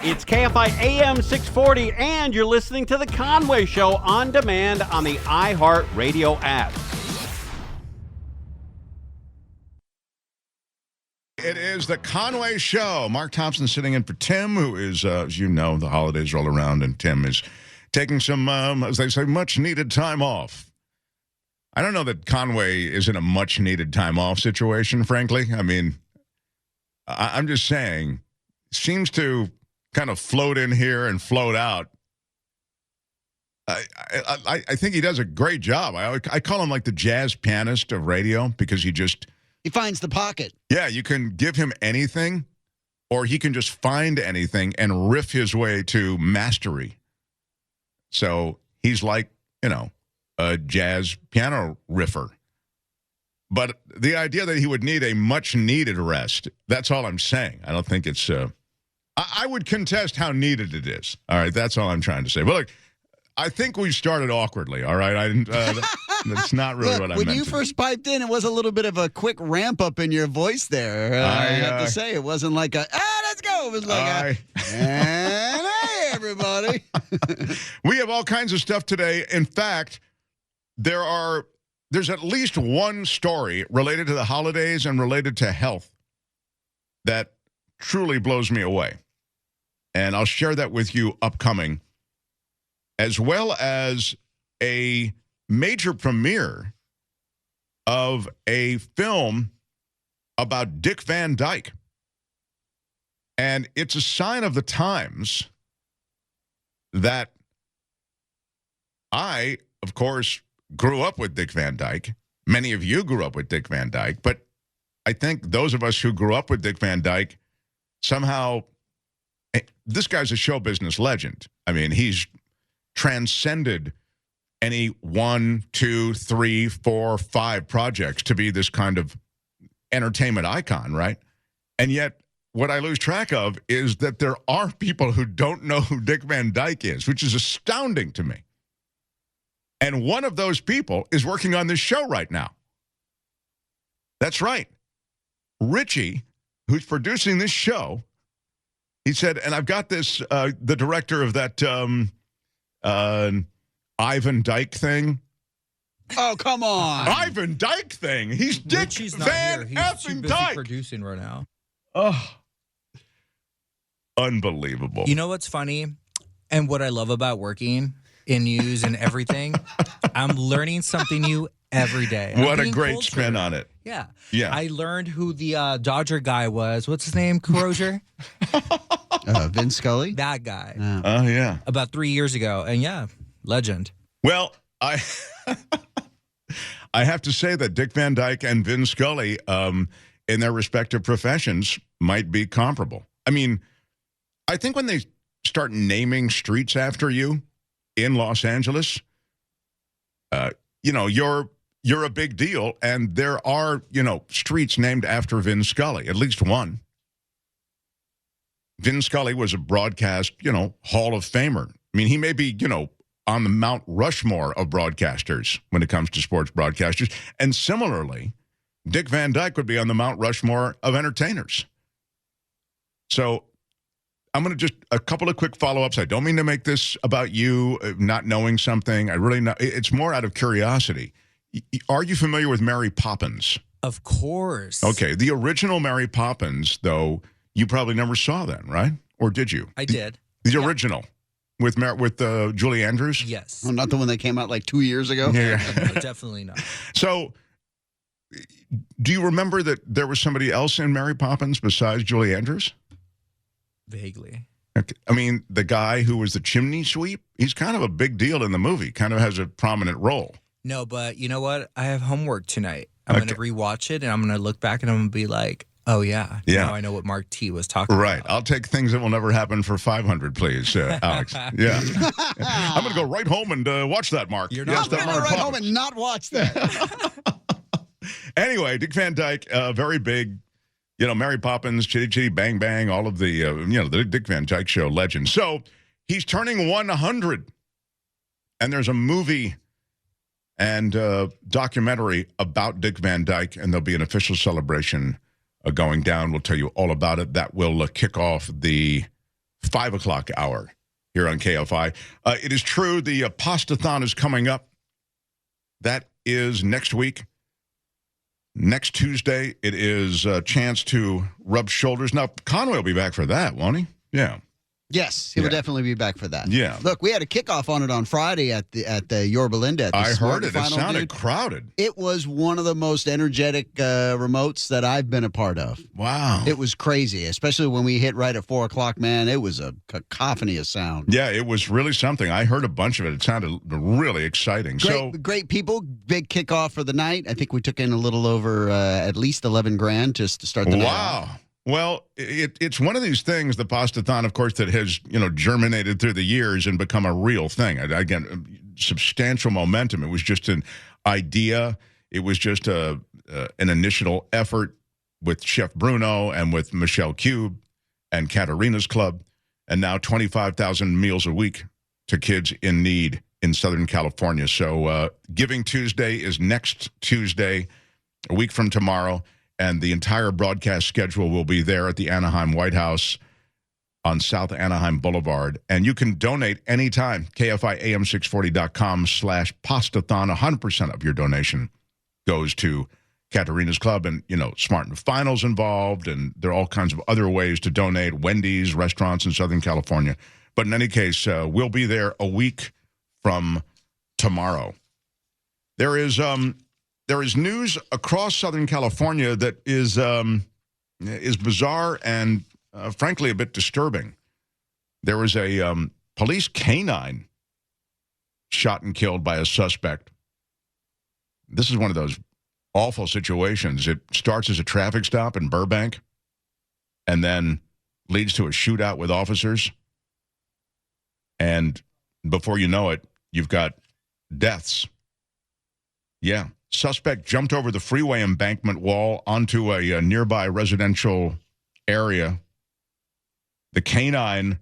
It's KFI AM 640, and you're listening to The Conway Show on demand on the iHeartRadio app. It is The Conway Show. Mark Thompson sitting in for Tim, who is, as you know, the holidays roll around, and Tim is taking some, as they say, much-needed time off. I don't know that Conway is in a much-needed time off situation, frankly. I mean, I'm just saying, seems to kind of float in here and float out. I think he does a great job. I call him like the jazz pianist of radio because he finds the pocket. Yeah, you can give him anything, or he can just find anything and riff his way to mastery. So he's like, a jazz piano riffer. But the idea that he would need a much-needed rest, that's all I'm saying. I don't think it's... I would contest how needed it is. All right, that's all I'm trying to say. But look, I think we started awkwardly, all right? That's not really what I meant. When you first piped in, it was a little bit of a quick ramp-up in your voice there. I have to say, it wasn't like let's go. It was like and hey, everybody. We have all kinds of stuff today. In fact, there's at least one story related to the holidays and related to health that truly blows me away. And I'll share that with you upcoming, as well as a major premiere of a film about Dick Van Dyke. And it's a sign of the times that I, of course, grew up with Dick Van Dyke. Many of you grew up with Dick Van Dyke, but I think those of us who grew up with Dick Van Dyke somehow, this guy's a show business legend. I mean, he's transcended any 1, 2, 3, 4, 5 projects to be this kind of entertainment icon, right? And yet, what I lose track of is that there are people who don't know who Dick Van Dyke is, which is astounding to me. And one of those people is working on this show right now. That's right. Richie, who's producing this show, he said, and I've got this, the director of that Ivan Dyke thing. Oh, come on. Ivan Dyke thing. He's Dick Richie's Van He's too busy Dyke. producing right now. Oh, unbelievable. You know what's funny? And what I love about working in news and everything, I'm learning something new every day. What a great spin on it. Yeah. Yeah. I learned who the Dodger guy was. What's his name? Crozier? Vin Scully? That guy. Oh, yeah. About 3 years ago. And yeah, legend. Well, I have to say that Dick Van Dyke and Vin Scully, in their respective professions, might be comparable. I mean, I think when they start naming streets after you in Los Angeles, you're a big deal, and there are, streets named after Vin Scully, at least one. Vin Scully was a broadcast, Hall of Famer. I mean, he may be, on the Mount Rushmore of broadcasters when it comes to sports broadcasters. And similarly, Dick Van Dyke would be on the Mount Rushmore of entertainers. So I'm going to just a couple of quick follow-ups. I don't mean to make this about you not knowing something. I really know. It's more out of curiosity. Are you familiar with Mary Poppins? Of course. Okay. The original Mary Poppins, though, you probably never saw then, right? Or did you? I did. The original with Julie Andrews? Yes. Oh, not the one that came out like 2 years ago? Yeah. No, definitely not. So, do you remember that there was somebody else in Mary Poppins besides Julie Andrews? Vaguely. Okay. I mean, the guy who was the chimney sweep, he's kind of a big deal in the movie, kind of has a prominent role. No, but you know what? I have homework tonight. I'm going to rewatch it, and I'm going to look back, and I'm going to be like, oh, yeah. Now I know what Mark T was talking about. Right. I'll take things that will never happen for 500, please, Alex. Yeah. I'm going to go right home and watch that, Mark. You're not going to go right home and not watch that. Anyway, Dick Van Dyke, very big, Mary Poppins, Chitty Chitty Bang Bang, all of the, the Dick Van Dyke Show legend. So he's turning 100, and there's a movie and documentary about Dick Van Dyke, and there'll be an official celebration going down. We'll tell you all about it. That will kick off the 5 o'clock hour here on KFI. It is true, the Pastathon is coming up. That is next week. Next Tuesday, it is a chance to rub shoulders. Now, Conway will be back for that, won't he? Yeah. Yes, he will definitely be back for that. Yeah. Look, we had a kickoff on it on Friday at the Yorba Linda. I heard it. It sounded crowded. It was one of the most energetic remotes that I've been a part of. Wow. It was crazy, especially when we hit right at 4 o'clock, man. It was a cacophony of sound. Yeah, it was really something. I heard a bunch of it. It sounded really exciting. Great people. Big kickoff for the night. I think we took in a little over at least 11 grand just to start the night off. Wow. Well, it's one of these things, the Pastathon, of course, that has, germinated through the years and become a real thing. Again, substantial momentum. It was just an idea. It was just an initial effort with Chef Bruno and with Michelle Cube and Katarina's Club, and now 25,000 meals a week to kids in need in Southern California. So Giving Tuesday is next Tuesday, a week from tomorrow. And the entire broadcast schedule will be there at the Anaheim White House on South Anaheim Boulevard. And you can donate anytime. KFIAM640.com/Pastathon. 100% of your donation goes to Katarina's Club. And, Smart and Final's involved. And there are all kinds of other ways to donate. Wendy's, restaurants in Southern California. But in any case, we'll be there a week from tomorrow. There is news across Southern California that is bizarre and, frankly, a bit disturbing. There was a police K-9 shot and killed by a suspect. This is one of those awful situations. It starts as a traffic stop in Burbank and then leads to a shootout with officers. And before you know it, you've got deaths. Yeah. Suspect jumped over the freeway embankment wall onto a nearby residential area. The K-9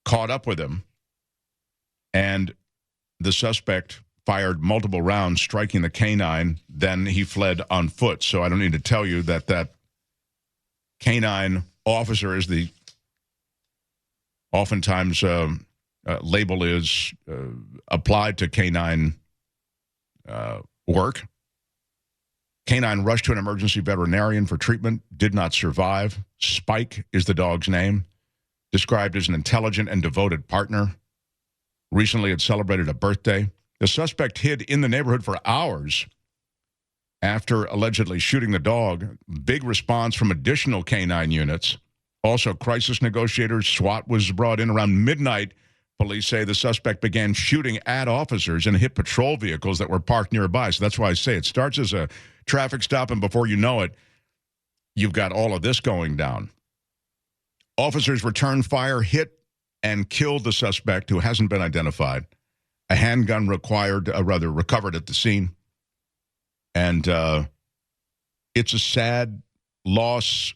caught up with him, and the suspect fired multiple rounds, striking the K-9. Then he fled on foot. So I don't need to tell you that K-9 officer is the oftentimes label is applied to K-9 work. K-9 rushed to an emergency veterinarian for treatment, did not survive. Spike is the dog's name, described as an intelligent and devoted partner. Recently had celebrated a birthday. The suspect hid in the neighborhood for hours after allegedly shooting the dog. Big response from additional K-9 units. Also, crisis negotiators, SWAT was brought in around midnight. Police say the suspect began shooting at officers and hit patrol vehicles that were parked nearby. So that's why I say it starts as a traffic stop, and before you know it, you've got all of this going down. Officers returned fire, hit and killed the suspect, who hasn't been identified. A handgun recovered at the scene. And it's a sad loss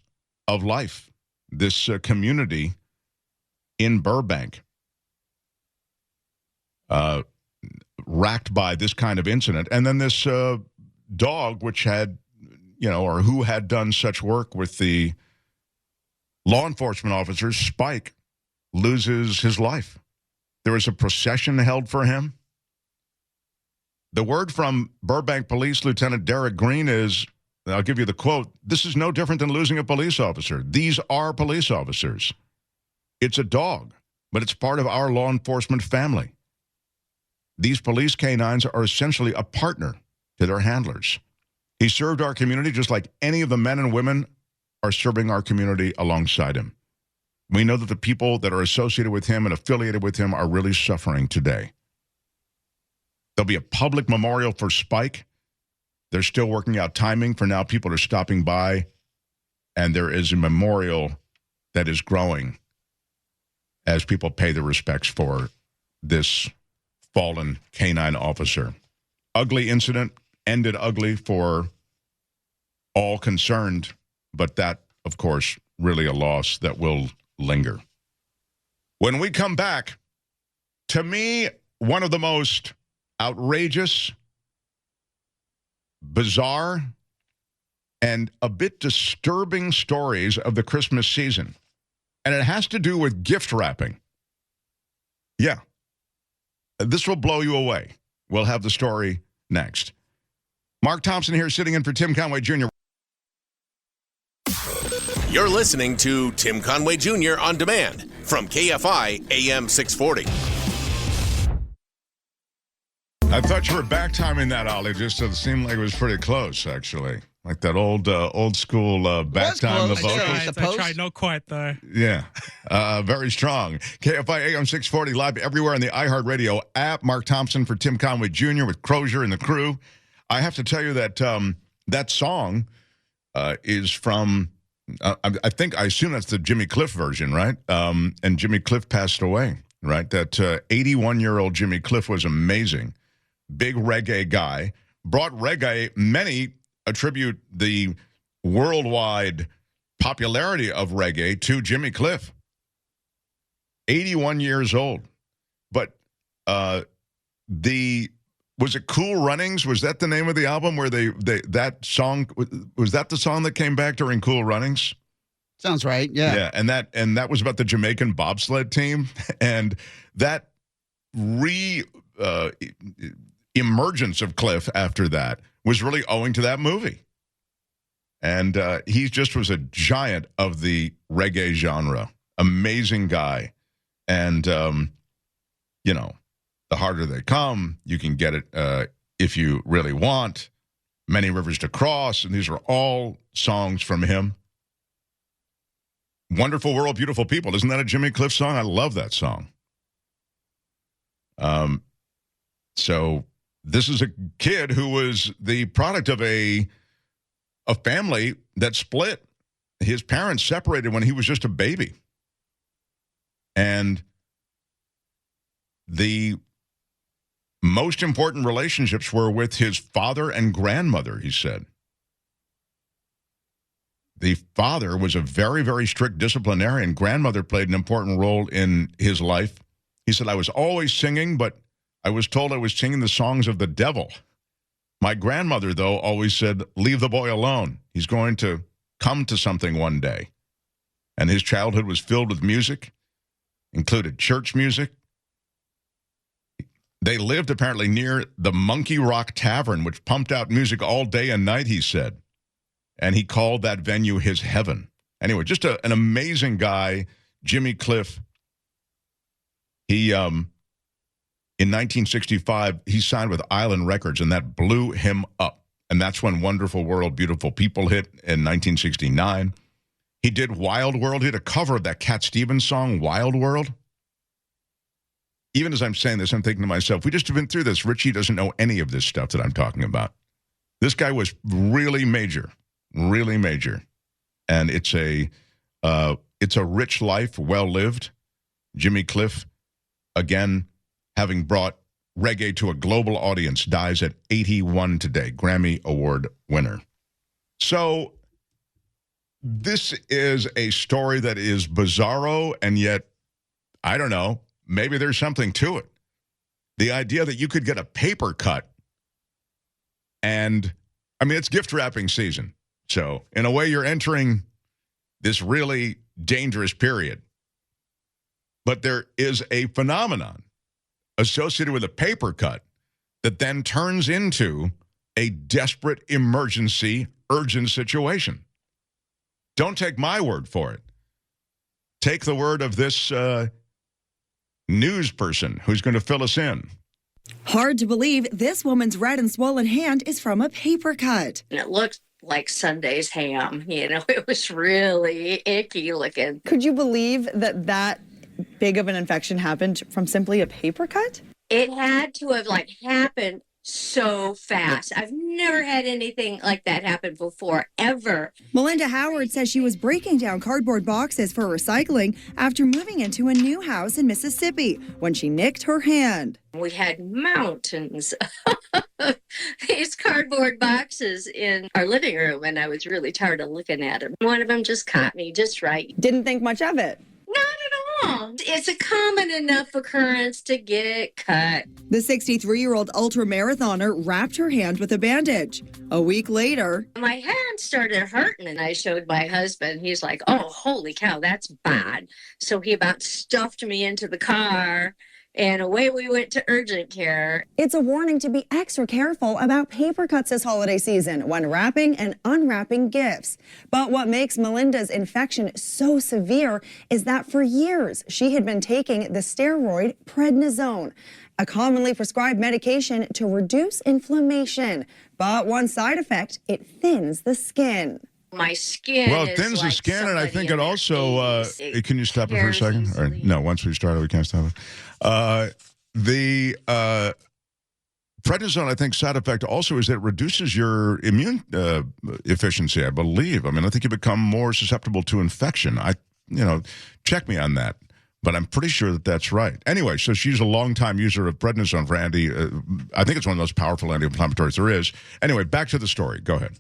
of life. This community in Burbank, racked by this kind of incident. And then this dog, which had, or who had done such work with the law enforcement officers, Spike, loses his life. There was a procession held for him. The word from Burbank Police Lieutenant Derek Green is, I'll give you the quote, "This is no different than losing a police officer. These are police officers. It's a dog, but it's part of our law enforcement family. These police K-9s are essentially a partner to their handlers. He served our community just like any of the men and women are serving our community alongside him. We know that the people that are associated with him and affiliated with him are really suffering today." There'll be a public memorial for Spike. They're still working out timing. For now, people are stopping by, and there is a memorial that is growing as people pay their respects for this fallen K-9 officer. Ugly incident, ended ugly for all concerned, but that, of course, really a loss that will linger. When we come back, to me, one of the most outrageous, bizarre, and a bit disturbing stories of the Christmas season. And it has to do with gift wrapping. Yeah. This will blow you away. We'll have the story next. Mark Thompson here sitting in for Tim Conway Jr. You're listening to Tim Conway Jr. on demand from KFI AM 640. I thought you were back timing that, Ollie, just so it seemed like it was pretty close, actually. Like that old school back time the vocals. I tried, no quite though. Yeah, very strong. KFI AM 640 live everywhere on the iHeartRadio app. Mark Thompson for Tim Conway Jr. with Crozier and the crew. I have to tell you that that song is from, I assume that's the Jimmy Cliff version, right? And Jimmy Cliff passed away, right? That 81-year-old Jimmy Cliff was amazing. Big reggae guy. Brought reggae, many attribute the worldwide popularity of reggae to Jimmy Cliff. 81 years old. But was it Cool Runnings? Was that the name of the album where that song, was that the song that came back during Cool Runnings? Sounds right, yeah. Yeah, and that was about the Jamaican bobsled team. And that emergence of Cliff after that was really owing to that movie. And he just was a giant of the reggae genre. Amazing guy. And, the harder they come, you can get it if you really want. Many Rivers to Cross, and these are all songs from him. Wonderful World, Beautiful People. Isn't that a Jimmy Cliff song? I love that song. So this is a kid who was the product of a family that split. His parents separated when he was just a baby. And the most important relationships were with his father and grandmother, he said. The father was a very, very strict disciplinarian. Grandmother played an important role in his life. He said, I was always singing, but I was told I was singing the songs of the devil. My grandmother, though, always said, leave the boy alone. He's going to come to something one day. And his childhood was filled with music, included church music. They lived apparently near the Monkey Rock Tavern, which pumped out music all day and night, he said. And he called that venue his heaven. Anyway, just an amazing guy, Jimmy Cliff. He, in 1965, he signed with Island Records, and that blew him up. And that's when Wonderful World, Beautiful People hit in 1969. He did Wild World. He did a cover of that Cat Stevens song, Wild World. Even as I'm saying this, I'm thinking to myself, we just have been through this. Richie doesn't know any of this stuff that I'm talking about. This guy was really major, really major. And it's a rich life, well lived. Jimmy Cliff, again, having brought reggae to a global audience, dies at 81 today, Grammy Award winner. So this is a story that is bizarro, and yet, I don't know, maybe there's something to it. The idea that you could get a paper cut, and, I mean, it's gift wrapping season. So, in a way, you're entering this really dangerous period. But there is a phenomenon associated with a paper cut that then turns into a desperate emergency, urgent situation. Don't take my word for it. Take the word of this news person who's going to fill us in. Hard to believe this woman's red and swollen hand is from a paper cut. And it looked like Sunday's ham. It was really icky looking. Could you believe that big of an infection happened from simply a paper cut? It had to have happened so fast. I've never had anything like that happen before, ever. Melinda Howard says she was breaking down cardboard boxes for recycling after moving into a new house in Mississippi when she nicked her hand. We had mountains of these cardboard boxes in our living room, and I was really tired of looking at them. One of them just caught me just right. Didn't think much of it. Not at Oh, it's a common enough occurrence to get cut. The 63-year-old ultra-marathoner wrapped her hand with a bandage. A week later, My hand started hurting, and I showed my husband. He's like, oh, holy cow, that's bad. So he about stuffed me into the car, and away we went to urgent care. it's a warning to be extra careful about paper cuts this holiday season when wrapping and unwrapping gifts. But what makes Melinda's infection so severe is that for years she had been taking the steroid prednisone, a commonly prescribed medication to reduce inflammation. But one side effect, it thins the skin. My skin Well, it is thins like the skin, and I somebody think in it their also. 80s. Can you stop it for a tears second? Or easily. no, once we started, we can't stop it. The prednisone, I think, side effect also is that it reduces your immune efficiency, I believe. I mean, I think you become more susceptible to infection. Check me on that. But I'm pretty sure that that's right. Anyway, so she's a longtime user of prednisone for I think it's one of the most powerful anti-inflammatories there is. Anyway, back to the story. Go ahead.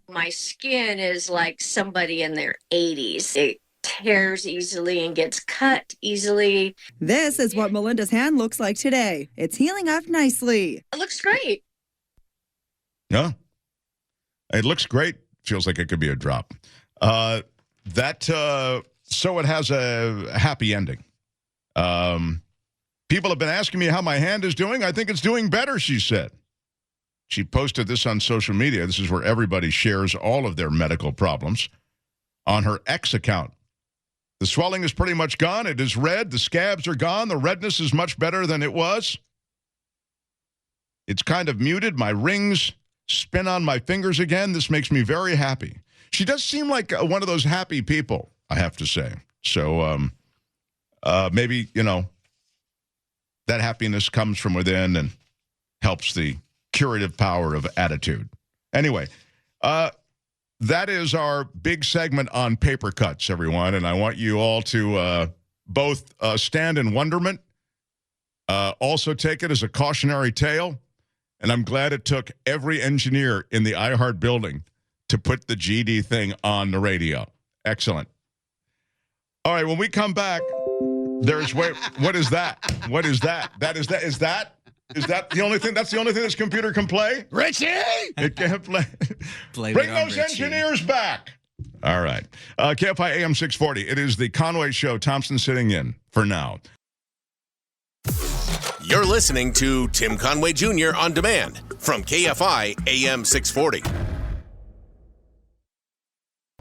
My skin is like somebody in their 80s. It tears easily and gets cut easily. This is what Melinda's hand looks like today. It's healing up nicely. It looks great. Yeah. It looks great. Feels like it could be a drop. So it has a happy ending. People have been asking me how my hand is doing. I think it's doing better, she said. She posted this on social media. This is where everybody shares all of their medical problems on her X account. The swelling is pretty much gone. It is red. The scabs are gone. The redness is much better than it was. It's kind of muted. My rings spin on my fingers again. This makes me very happy. She does seem like one of those happy people, I have to say. So maybe, that happiness comes from within and helps the curative power of attitude. Anyway, that is our big segment on paper cuts, everyone. And I want you all to both stand in wonderment, also take it as a cautionary tale. And I'm glad it took every engineer in the iHeart building to put the GD thing on the radio. Excellent. All right, when we come back, what is that? What is that? Is that the only thing? That's the only thing this computer can play? Richie! It can't play. Blame Bring it on those Richie. engineers back. All right. KFI AM 640. It is the Conway Show. Thompson sitting in for now. You're listening to Tim Conway Jr. on demand from KFI AM 640.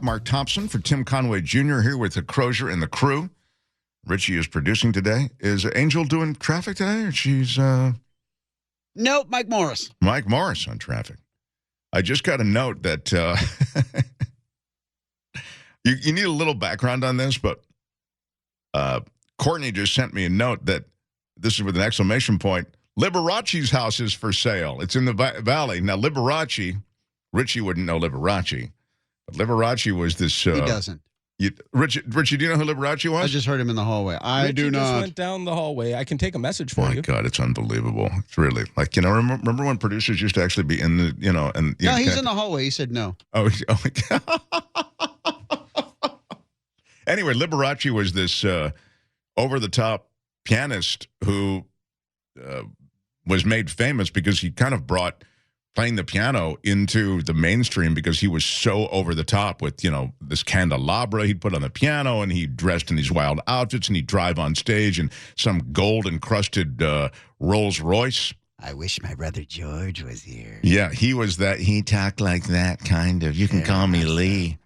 Mark Thompson for Tim Conway Jr. here with the Crozier and the crew. Richie is producing today. Is Angel doing traffic today, or she's... Nope, Mike Morris. Mike Morris on traffic. I just got a note that you need a little background on this, but Courtney just sent me a note that this is with an exclamation point. Liberace's house is for sale. It's in the valley. Now, Liberace, Richie wouldn't know Liberace, but Liberace was this... He doesn't. Richie, do you know who Liberace was? I just heard him in the hallway. I do Richie just not. went down the hallway. I can take a message for My you. God, it's unbelievable. It's really like, remember when producers used to actually be in the, and No, he's in the hallway. He said no. Oh my God. Anyway, Liberace was this over-the-top pianist who was made famous because he kind of brought playing the piano into the mainstream because he was so over the top with, this candelabra he'd put on the piano, and he dressed in these wild outfits, and he'd drive on stage in some gold-encrusted Rolls Royce. I wish my brother George was here. Yeah, he was that. He talked like that, kind of. You can call me Lee.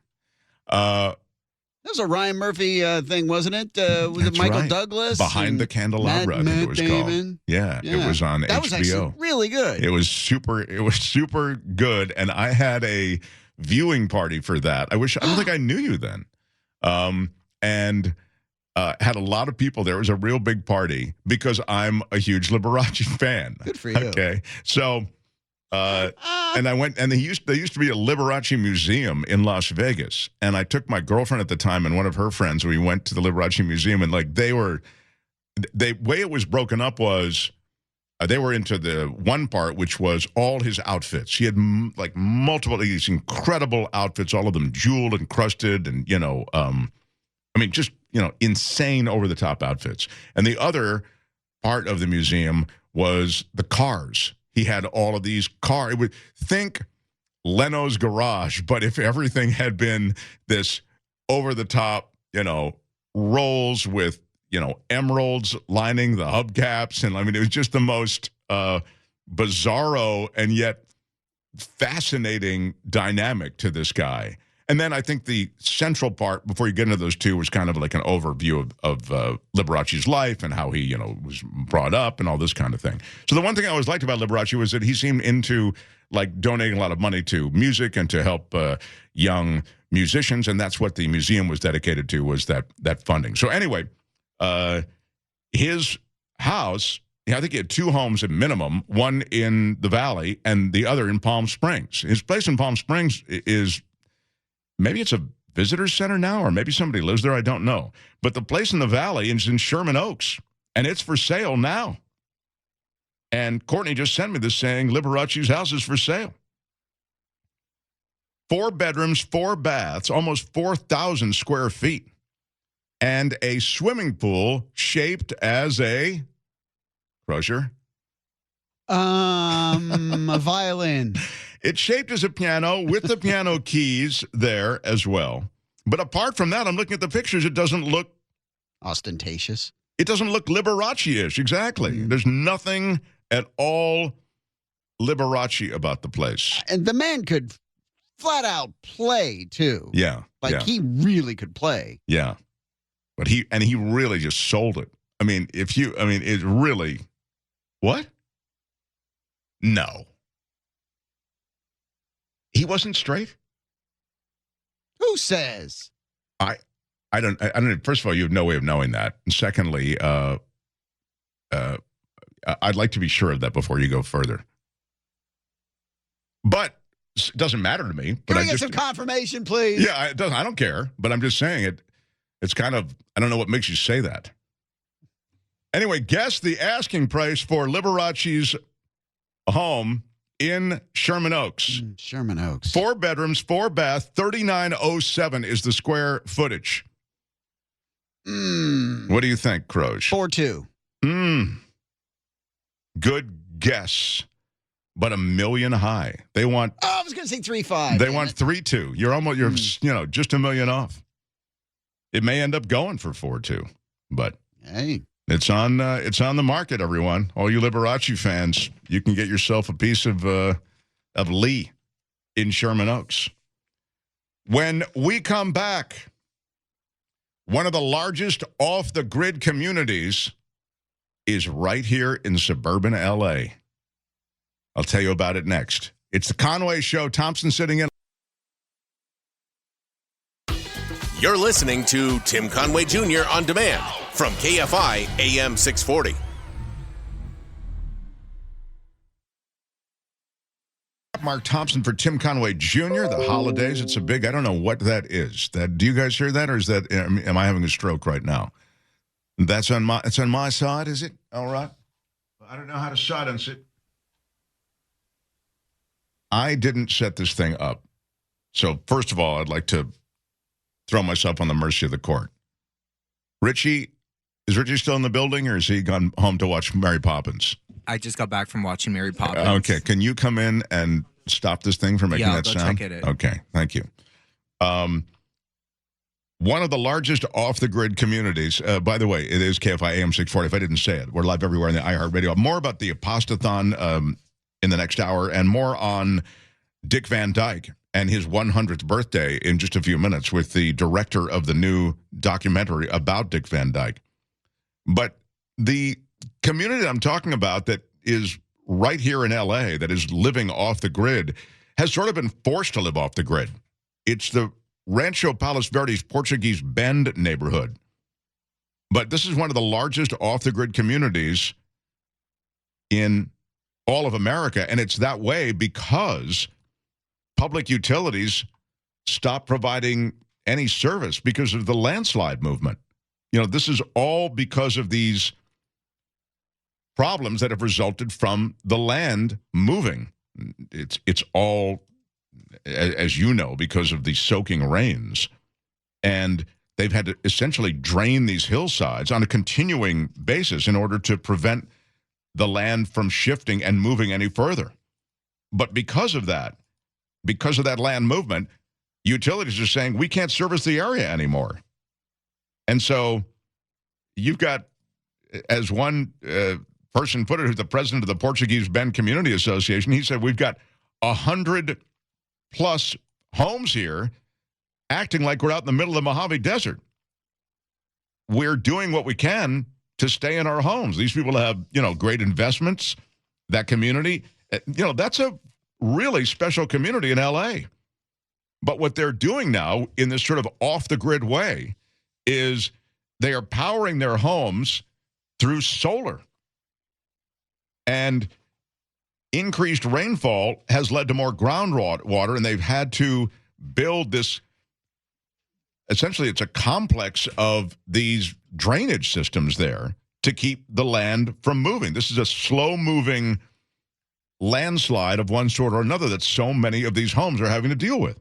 That was a Ryan Murphy thing, wasn't it? Was it Michael right. Douglas? Behind the Candelabra, I think it was Damon. called. Yeah, it was on that HBO. Was actually really good. It was super good, and I had a viewing party for that. I don't think I knew you then. And had a lot of people there. It was a real big party because I'm a huge Liberace fan. Good for you. Okay. So and I went, and there used to be a Liberace museum in Las Vegas, and I took my girlfriend at the time and one of her friends. We went to the Liberace museum, and the way it was broken up was they were into the one part, which was all his outfits. He had multiple these incredible outfits, all of them jewel encrusted, and just insane over-the-top outfits. And the other part of the museum was the cars. He had all of these cars. Think Leno's Garage, but if everything had been this over-the-top, rolls with, emeralds lining the hubcaps. And it was just the most bizarro and yet fascinating dynamic to this guy. And then I think the central part, before you get into those two, was kind of like an overview of Liberace's life and how he, was brought up and all this kind of thing. So the one thing I always liked about Liberace was that he seemed into donating a lot of money to music and to help young musicians, and that's what the museum was dedicated to, was that funding. So anyway, his house, I think he had 2 homes at minimum, one in the Valley and the other in Palm Springs. His place in Palm Springs is, maybe it's a visitor center now, or maybe somebody lives there, I don't know. But the place in the Valley is in Sherman Oaks, and it's for sale now. And Courtney just sent me this saying Liberace's house is for sale. 4 bedrooms, 4 baths, almost 4,000 square feet, and a swimming pool shaped as a Crozier. A violin. It's shaped as a piano with the piano keys there as well. But apart from that, I'm looking at the pictures. It doesn't look ostentatious. It doesn't look Liberace-ish. Exactly. There's nothing at all Liberace about the place. And the man could flat out play too. Yeah. He really could play. Yeah. But he really just sold it. It really, what? No. He wasn't straight? Who says? I don't. First of all, you have no way of knowing that. And secondly, I'd like to be sure of that before you go further. But it doesn't matter to me. But Can we get some confirmation, please? Yeah, it doesn't. I don't care. But I'm just saying it. It's kind of, I don't know what makes you say that. Anyway, guess the asking price for Liberace's home in Sherman Oaks. Sherman Oaks. 4 bedrooms, 4 baths, 3,907 is the square footage. What do you think, Croge? 4.2. Good guess, but $1 million high. They want. Oh, I was going to say 3.5. They want 3.2. You're almost. You're just $1 million off. It may end up going for 4.2, but hey, it's on the market. Everyone, all you Liberace fans, you can get yourself a piece of Lee in Sherman Oaks. When we come back, one of the largest off-the-grid communities is right here in suburban L.A. I'll tell you about it next. It's the Conway Show. Thompson sitting in. You're listening to Tim Conway Jr. on demand from KFI AM 640. Mark Thompson for Tim Conway Jr. The holidays. It's a big. I don't know what that is. Do you guys hear that, or is that? Am I having a stroke right now? It's on my side. Is it all right? I don't know how to silence it. I didn't set this thing up, so first of all, I'd like to throw myself on the mercy of the court. Richie, is Richie still in the building, or has he gone home to watch Mary Poppins? I just got back from watching Mary Poppins. Okay, can you come in and stop this thing from making that I'll sound? check it. Okay, thank you. One of the largest off-the-grid communities, by the way, it is KFI AM 640, if I didn't say it. We're live everywhere on the iHeartRadio. More about the Apostathon in the next hour, and more on Dick Van Dyke and his 100th birthday in just a few minutes with the director of the new documentary about Dick Van Dyke. But the community that I'm talking about that is right here in L.A., that is living off the grid, has sort of been forced to live off the grid. It's the Rancho Palos Verdes Portuguese Bend neighborhood. But this is one of the largest off-the-grid communities in all of America, and it's that way because public utilities stopped providing any service because of the landslide movement. This is all because of these problems that have resulted from the land moving. It's all, as you know, because of the soaking rains. And they've had to essentially drain these hillsides on a continuing basis in order to prevent the land from shifting and moving any further. But because of that land movement, utilities are saying we can't service the area anymore. And so you've got, as one person put it, who's the president of the Portuguese Bend Community Association, he said, we've got 100 plus homes here acting like we're out in the middle of the Mojave Desert. We're doing what we can to stay in our homes. These people have, great investments, that community. That's a really special community in L.A. But what they're doing now in this sort of off-the-grid way is they are powering their homes through solar. And increased rainfall has led to more groundwater, and they've had to build this. Essentially, it's a complex of these drainage systems there to keep the land from moving. This is a slow-moving landslide of one sort or another that so many of these homes are having to deal with.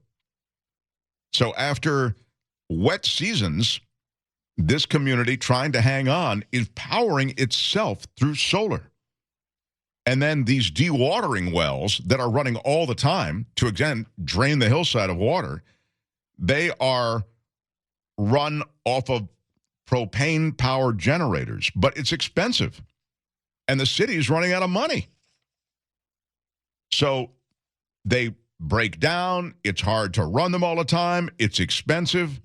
So after wet seasons, this community trying to hang on is powering itself through solar. And then these dewatering wells that are running all the time to, again, drain the hillside of water, they are run off of propane-powered generators. But it's expensive. And the city is running out of money. So they break down. It's hard to run them all the time. It's expensive.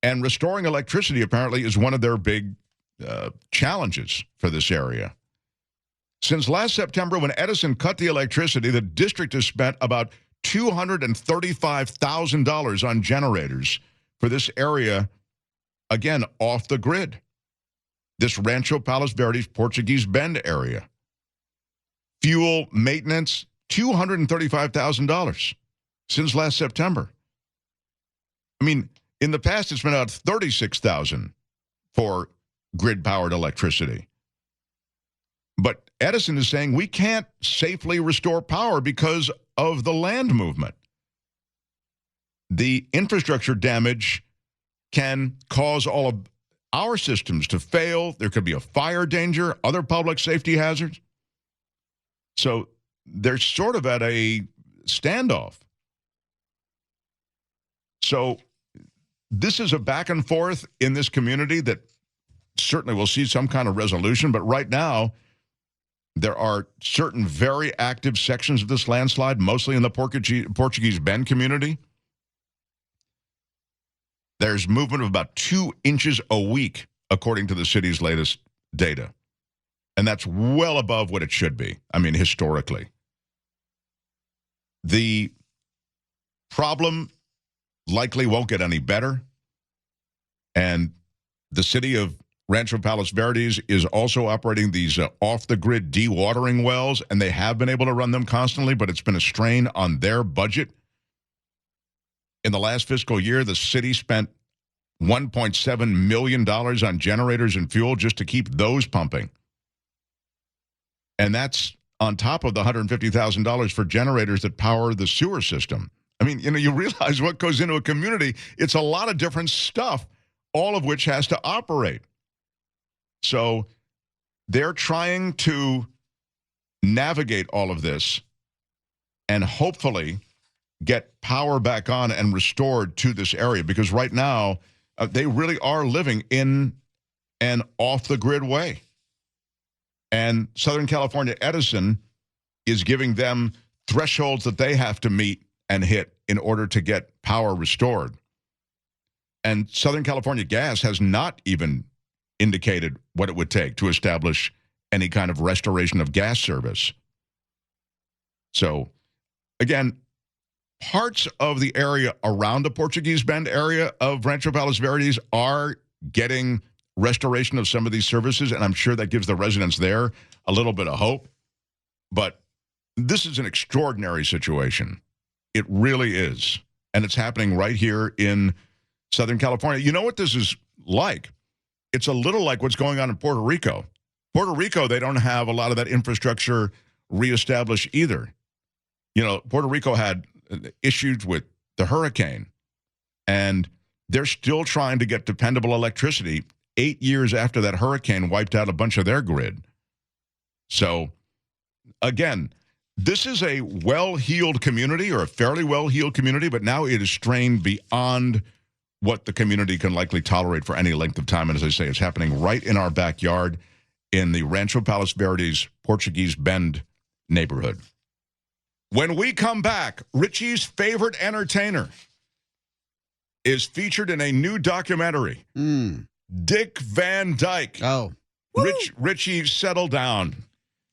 And restoring electricity, apparently, is one of their big challenges for this area. Since last September, when Edison cut the electricity, the district has spent about $235,000 on generators for this area, again, off the grid. This Rancho Palos Verdes, Portuguese Bend area. Fuel maintenance, $235,000 since last September. I mean, in the past, it's been about $36,000 for grid-powered electricity. But Edison is saying we can't safely restore power because of the land movement. The infrastructure damage can cause all of our systems to fail. There could be a fire danger, other public safety hazards. So they're sort of at a standoff. So this is a back and forth in this community that certainly will see some kind of resolution. But right now, there are certain very active sections of this landslide, mostly in the Portuguese Bend community. There's movement of about 2 inches a week, according to the city's latest data. And that's well above what it should be, historically. The problem likely won't get any better. And the city of Rancho Palos Verdes is also operating these off-the-grid dewatering wells, and they have been able to run them constantly, but it's been a strain on their budget. In the last fiscal year, the city spent $1.7 million on generators and fuel just to keep those pumping. And that's on top of the $150,000 for generators that power the sewer system. You realize what goes into a community. It's a lot of different stuff, all of which has to operate. So they're trying to navigate all of this and hopefully get power back on and restored to this area, because right now they really are living in an off-the-grid way. And Southern California Edison is giving them thresholds that they have to meet and hit in order to get power restored. And Southern California Gas has not even indicated what it would take to establish any kind of restoration of gas service. So, again, parts of the area around the Portuguese Bend area of Rancho Palos Verdes are getting restoration of some of these services, and I'm sure that gives the residents there a little bit of hope. But this is an extraordinary situation. It really is. And it's happening right here in Southern California. You know what this is like? It's a little like what's going on in Puerto Rico. Puerto Rico, they don't have a lot of that infrastructure reestablished either. Puerto Rico had issues with the hurricane, and they're still trying to get dependable electricity 8 years after that hurricane wiped out a bunch of their grid. So, again, this is a well-heeled community, or a fairly well-heeled community, but now it is strained beyond what the community can likely tolerate for any length of time. And as I say, it's happening right in our backyard in the Rancho Palos Verdes Portuguese Bend neighborhood. When we come back, Richie's favorite entertainer is featured in a new documentary. Dick Van Dyke. Oh. Richie, settle down.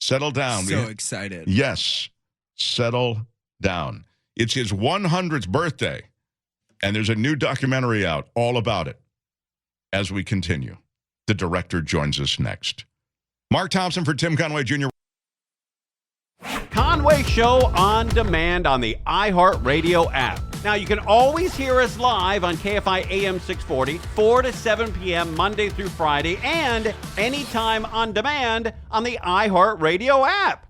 Settle down. So excited. Yes. Settle down. It's his 100th birthday, and there's a new documentary out all about it. As we continue, the director joins us next. Mark Thompson for Tim Conway Jr. Conway Show on demand on the iHeartRadio app. Now, you can always hear us live on KFI AM 640, 4 to 7 p.m. Monday through Friday, and anytime on demand on the iHeartRadio app.